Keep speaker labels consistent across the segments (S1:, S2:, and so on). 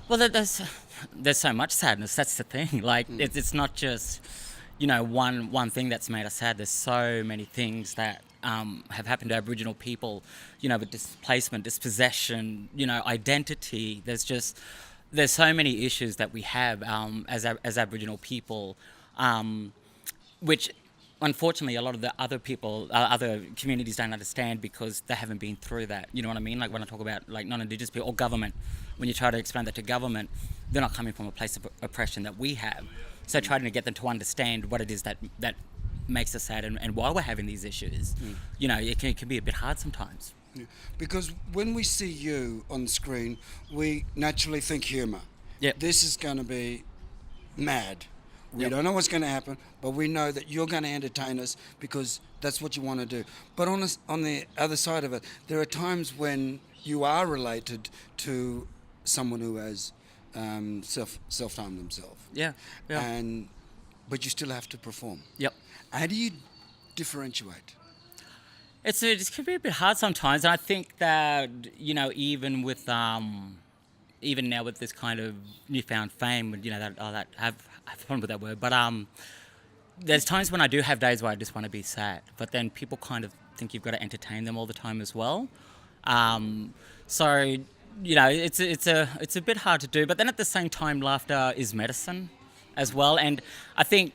S1: Well, there's so much sadness. That's the thing. Like it's not just one thing that's made us sad. There's so many things that have happened to Aboriginal people. With displacement, dispossession. Identity. There's so many issues that we have as Aboriginal people, which unfortunately a lot of the other people, other communities don't understand because they haven't been through that. You know what I mean? Like when I talk about like non-Indigenous people or government, when you try to explain that to government, they're not coming from a place of oppression that we have. So trying to get them to understand what it is that makes us sad and why we're having these issues, it can be a bit hard sometimes.
S2: Yeah. Because when we see you on screen, we naturally think humour.
S1: Yep.
S2: This is going to be mad. We
S1: Yep.
S2: don't know what's going to happen, but we know that you're going to entertain us because that's what you want to do. But on the other side of it, there are times when you are related to someone who has self harmed themselves,
S1: Yeah. Yeah.
S2: and but you still have to perform.
S1: Yep.
S2: How do you differentiate?
S1: It can be a bit hard sometimes, and I think that even with even now with this kind of newfound fame, that I have a problem with that word, but there's times when I do have days where I just want to be sad, but then people kind of think you've got to entertain them all the time as well. So it's a bit hard to do, but then at the same time, laughter is medicine as well, and I think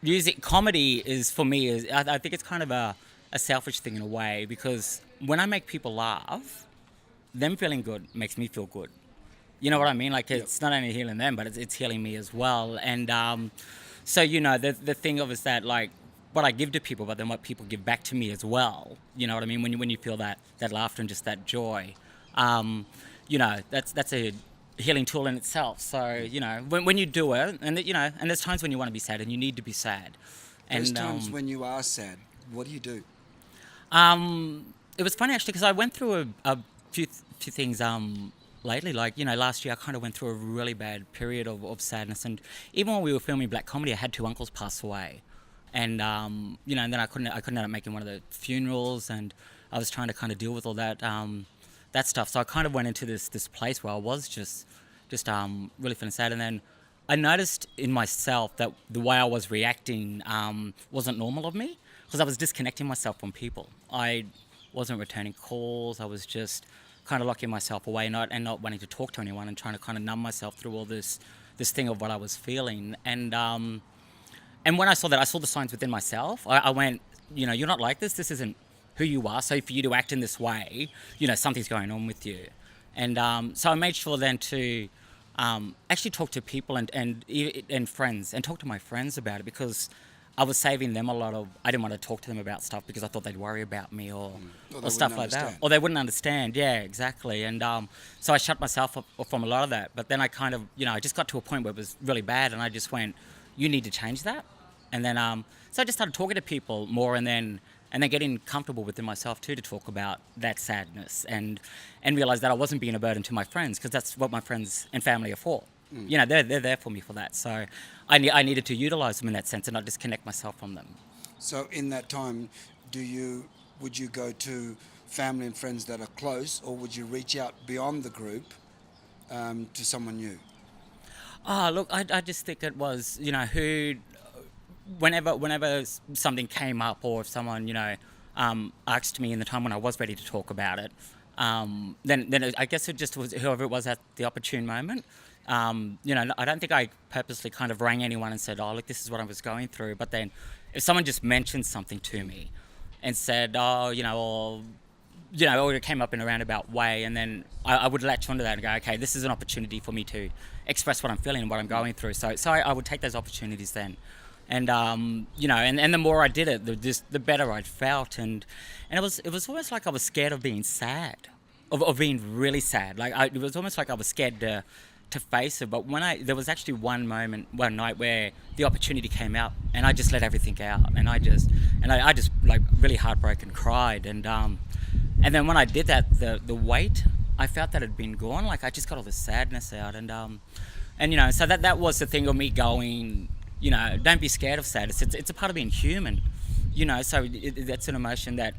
S1: music comedy is for me is I think it's kind of a selfish thing in a way because when I make people laugh, them feeling good makes me feel good. You know what I mean? Like it's not only healing them, but it's healing me as well. And so the thing of is that like what I give to people, but then what people give back to me as well. You know what I mean? When you feel that laughter and just that joy, that's a healing tool in itself. So when you do it, and and there's times when you want to be sad and you need to be sad.
S2: Those
S1: And
S2: times when you are sad, what do you do?
S1: it was funny actually because I went through a few things lately. Like last year I kind of went through a really bad period of sadness, and even when we were filming Black Comedy, I had two uncles pass away, and and then I couldn't end up making one of the funerals, and I was trying to kind of deal with all that stuff. So I kind of went into this place where I was just really feeling sad, and then I noticed in myself that the way I was reacting wasn't normal of me because I was disconnecting myself from people. I wasn't returning calls. I was just kind of locking myself away, not wanting to talk to anyone, and trying to kind of numb myself through all this thing of what I was feeling. And when I saw that, I saw the signs within myself. I went, you're not like this. This isn't who you are. So for you to act in this way, something's going on with you. And so I made sure then to actually talk to people and friends, and talk to my friends about it because I was saving them a lot of. I didn't want to talk to them about stuff because I thought they'd worry about me
S2: Or they
S1: or stuff
S2: wouldn't
S1: like that,
S2: understand.
S1: or they wouldn't understand. Yeah, exactly. And so I shut myself up from a lot of that. But then I kind of, I just got to a point where it was really bad, and I just went, "You need to change that." And then so I just started talking to people more, and then getting comfortable within myself too to talk about that sadness and realize that I wasn't being a burden to my friends because that's what my friends and family are for. They're there for me for that. So I needed to utilize them in that sense and not disconnect myself from them.
S2: So in that time, would you go to family and friends that are close, or would you reach out beyond the group to someone new?
S1: Oh, look, I just think it was, who, whenever something came up, or if someone, asked me in the time when I was ready to talk about it, then I guess it just was whoever it was at the opportune moment. I don't think I purposely kind of rang anyone and said, "Oh, look, this is what I was going through." But then, if someone just mentioned something to me and said, "Oh, or it came up in a roundabout way," and then I would latch onto that and go, "Okay, this is an opportunity for me to express what I'm feeling and what I'm going through." So I would take those opportunities then, and and the more I did it, the better I felt, and it was almost like I was scared of being sad, of being really sad. Like it was almost like I was scared to face it. But there was actually one night where the opportunity came out, and I just let everything out, and I just like really heartbroken cried, and then when I did that, the weight, I felt that had been gone. Like I just got all the sadness out, and so that was the thing of me going, don't be scared of sadness. It's a part of being human, so that's an emotion that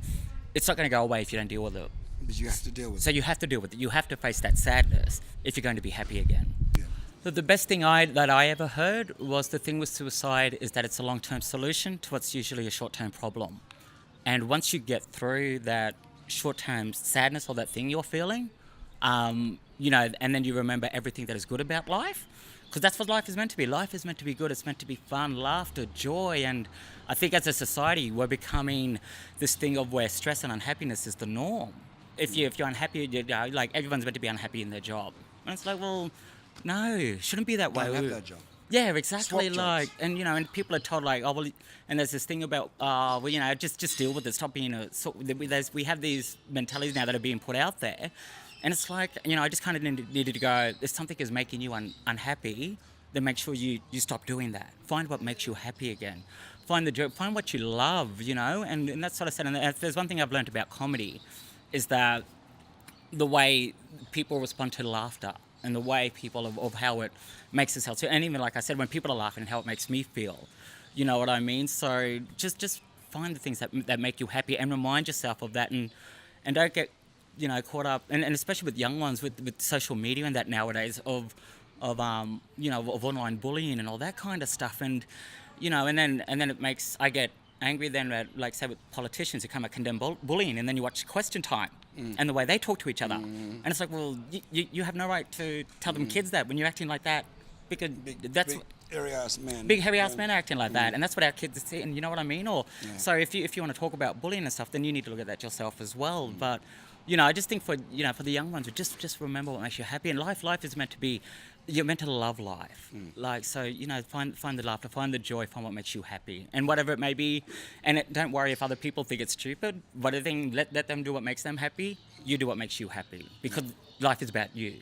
S1: it's not going to go away if you don't deal with it.
S2: But you have to deal with
S1: So
S2: it.
S1: you have to deal with it. You have to face that sadness if you're going to be happy again.
S2: Yeah.
S1: So the best thing that I ever heard was the thing with suicide is that it's a long-term solution to what's usually a short-term problem. And once you get through that short-term sadness or that thing you're feeling, and then you remember everything that is good about life, because that's what life is meant to be. Life is meant to be good. It's meant to be fun, laughter, joy, and I think as a society we're becoming this thing of where stress and unhappiness is the norm. If you're unhappy, like everyone's meant to be unhappy in their job, and it's like, well, no, shouldn't be that way.
S2: Don't have that job.
S1: Yeah, exactly.
S2: Swap
S1: Like,
S2: jobs.
S1: and people are told like, oh well, and there's this thing about, just deal with it. Stop being a. So we have these mentalities now that are being put out there, and it's like, I just kind of needed to go. If something is making you unhappy, then make sure you stop doing that. Find what makes you happy again. Find the joy. Find what you love. And that's what I said. And if there's one thing I've learned about comedy, is that the way people respond to laughter and the way people of how it makes us feel. So, and even like I said, when people are laughing and how it makes me feel, you know what I mean? So just find the things that make you happy and remind yourself of that, and don't get caught up, and especially with young ones with social media and that nowadays of online bullying and all that kind of stuff, and and then it makes I get angry then at, like, say, with politicians who come and condemn bullying, and then you watch Question Time and the way they talk to each other, and it's like, well, you have no right to tell them kids that when you're acting like that, because that's
S2: Big hairy-ass man.
S1: big hairy ass men are acting like that, and that's what our kids are seeing. You know what I mean? Or
S2: Yeah.
S1: so if you want to talk about bullying and stuff, then you need to look at that yourself as well. But I just think for the young ones, just remember what makes you happy. And life is meant to be. You're meant to love life, like, so find the laughter, find the joy, find what makes you happy, and whatever it may be. And don't worry if other people think it's stupid. Whatever thing, let them do what makes them happy. You do what makes you happy, because life is about you.